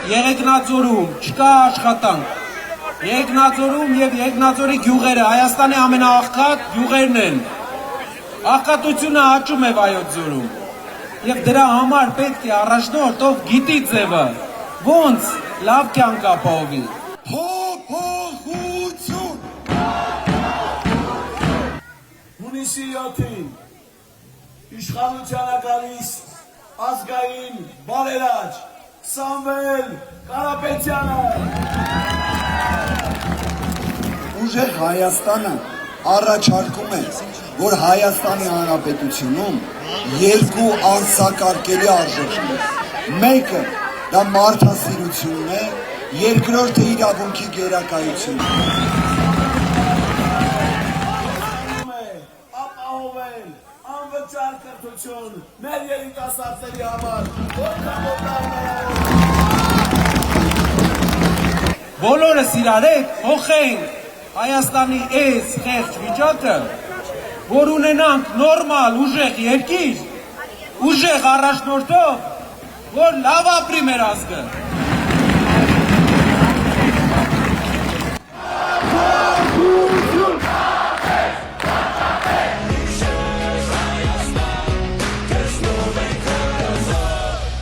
Եղեգնաձորում չկա աշխատանք։ Եղեգնաձորում եւ Եղեգնաձորի գյուղերը Հայաստանի ամենաաղքատ գյուղերն են։ Աղքատությունը աճում է Վայոց ձորում։ Եվ դրա համար պետք է առաջնորդ, ով գիտի ձևը, ոնց լավ կյանք ապահովի։ Փոփոխություն։ Հունիսի 7-ին իշխանության գալիս ազգային բարերաջ Սամվել Կարապետյանը։ Ուժեղ Հայաստանը առաջարկում է, որ Հայաստանի Հանրապետությունում երկու անսակարկելի արժեքներ։ Մեկը դա մարդասիրությունն է, երկրորդը իրավունքի գերակայությունն է։ Ապահովել անվճար կրթություն մեր երիտասարդների համար։ Բոլորս իրար հետ փոխենք Հայաստանի այս խեղճ վիճակը, որ ունենանք նորմալ ուժեղ երկիր, ուժեղ առաջնորդով, որ լավ ապրի մեր ազգը։